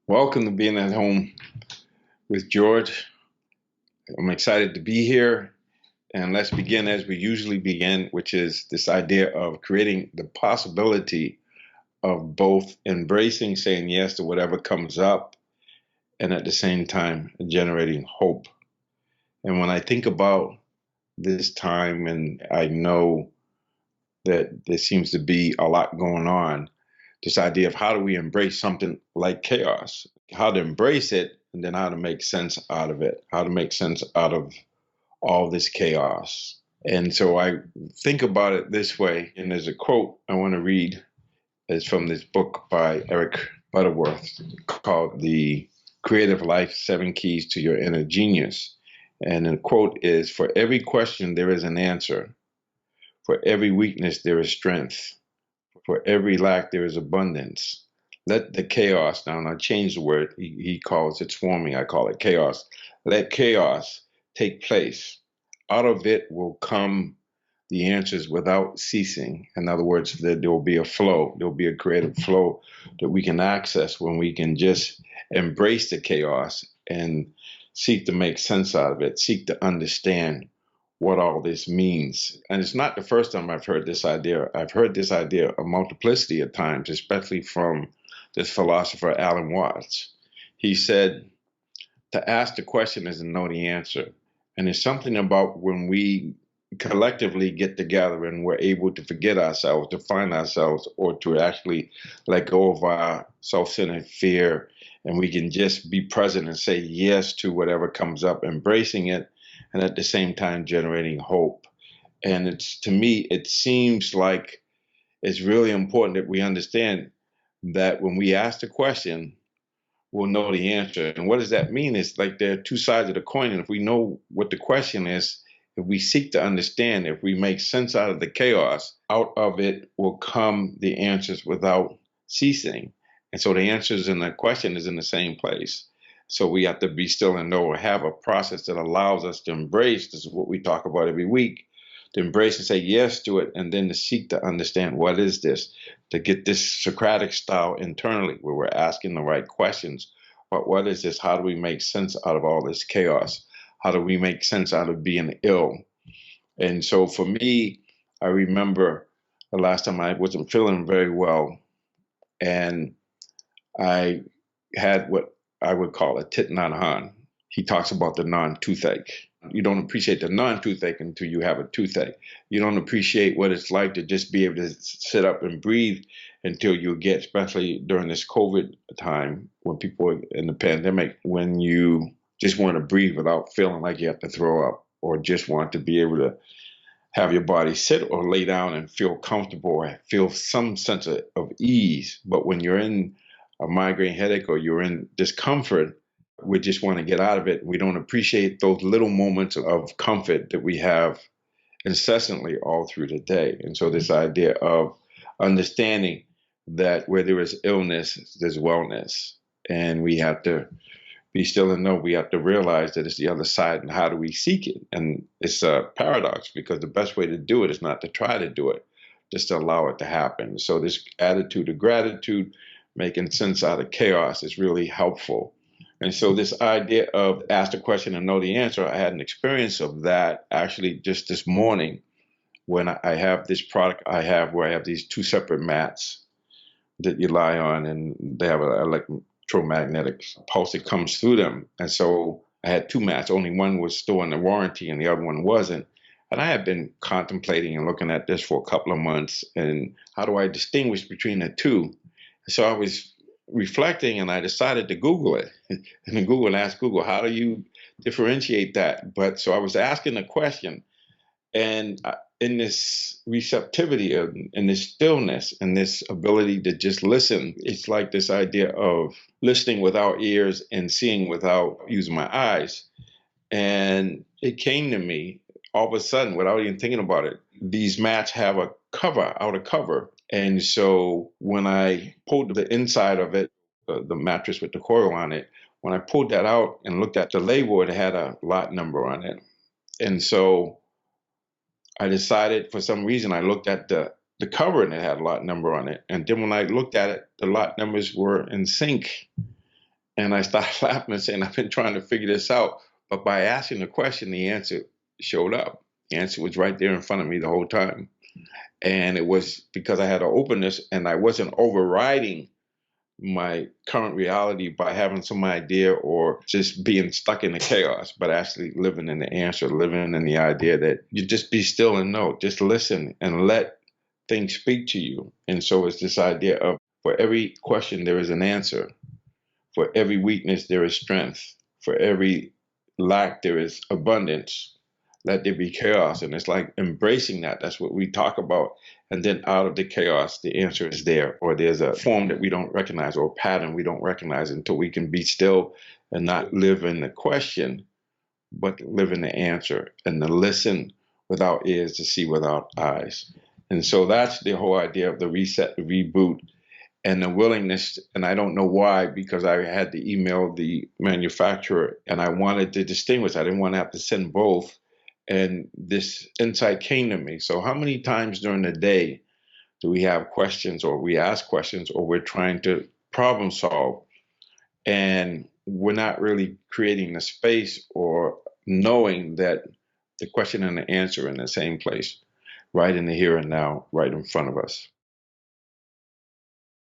Welcome to Being at Home with George. I'm excited to be here. And let's begin as we usually begin, which is this idea of creating the possibility of both embracing, saying yes to whatever comes up, and at the same time, generating hope. And when I think about this time, and I know that there seems to be a lot going on, this idea of how do we embrace something like chaos, how to embrace it, and then how to make sense out of it, how to make sense out of all this chaos. And so I think about it this way, and there's a quote I want to read. It's from this book by Eric Butterworth called The Creative Life, 7 Keys to Your Inner Genius. And the quote is, "For every question, there is an answer. For every weakness, there is strength. For every lack, there is abundance. Let the chaos," now I change the word, he calls it swarming, I call it chaos. "Let chaos take place. Out of it will come the answers without ceasing." In other words, there will be a flow, there will be a creative flow that we can access when we can just embrace the chaos and seek to make sense out of it, seek to understand what all this means. And it's not the first time I've heard this idea. I've heard this idea a multiplicity of times, especially from this philosopher, Alan Watts. He said, to ask the question is to know the answer. And it's something about when we collectively get together and we're able to forget ourselves, to find ourselves, or to actually let go of our self-centered fear, and we can just be present and say yes to whatever comes up, embracing it, and at the same time generating hope. And it's, to me, it seems like it's really important that we understand that when we ask the question, we'll know the answer. And what does that mean? It's like there are two sides of the coin. And if we know what the question is, if we seek to understand, if we make sense out of the chaos, out of it will come the answers without ceasing. And so the answers and the question is in the same place. So we have to be still and know, or have a process that allows us to embrace. This is what we talk about every week, to embrace and say yes to it, and then to seek to understand what is this, to get this Socratic style internally where we're asking the right questions. But what is this? How do we make sense out of all this chaos? How do we make sense out of being ill? And so for me, I remember the last time I wasn't feeling very well, and I had what I would call a Thich Nhat Hanh. He talks about the non toothache. You don't appreciate the non toothache until you have a toothache. You don't appreciate what it's like to just be able to sit up and breathe until you get, especially during this COVID time, when people are in the pandemic, when you just want to breathe without feeling like you have to throw up, or just want to be able to have your body sit or lay down and feel comfortable or feel some sense of ease. But when you're in a migraine headache or you're in discomfort, we just want to get out of it. We don't appreciate those little moments of comfort that we have incessantly all through the day. And so this idea of understanding that where there is illness, there's wellness. And we have to be still and know, we have to realize that it's the other side, and how do we seek it? And it's a paradox, because the best way to do it is not to try to do it, just to allow it to happen. So this attitude of gratitude, making sense out of chaos, is really helpful. And so this idea of ask the question and know the answer, I had an experience of that actually just this morning, when I have this product I have where I have these two separate mats that you lie on, and they have an electromagnetic pulse that comes through them. And so I had two mats. Only one was still in the warranty and the other one wasn't. And I had been contemplating and looking at this for a couple of months, and how do I distinguish between the two? So I was reflecting, and I decided to Google it. And then Google asked Google, how do you differentiate that? But so I was asking the question, and in this receptivity, in this stillness, and this ability to just listen, it's like this idea of listening without ears and seeing without using my eyes. And it came to me all of a sudden, without even thinking about it. These mats have a outer cover. And so when I pulled the inside of it, the mattress with the coil on it, when I pulled that out and looked at the label, it had a lot number on it. And so I decided, for some reason, I looked at the cover and it had a lot number on it. And then when I looked at it, the lot numbers were in sync. And I started laughing and saying, I've been trying to figure this out. But by asking the question, the answer showed up. The answer was right there in front of me the whole time. And it was because I had an openness and I wasn't overriding my current reality by having some idea or just being stuck in the chaos, but actually living in the answer, living in the idea that you just be still and know, just listen and let things speak to you. And so it's this idea of for every question, there is an answer. For every weakness, there is strength. For every lack, there is abundance. Let there be chaos. And it's like embracing that. That's what we talk about. And then out of the chaos, the answer is there. Or there's a form that we don't recognize or a pattern we don't recognize until we can be still and not live in the question, but live in the answer and to listen without ears, to see without eyes. And so that's the whole idea of the reset, the reboot, and the willingness. And I don't know why, because I had to email the manufacturer and I wanted to distinguish. I didn't want to have to send both. And this insight came to me. So how many times during the day do we have questions or we ask questions or we're trying to problem solve and we're not really creating the space or knowing that the question and the answer are in the same place, right in the here and now, right in front of us?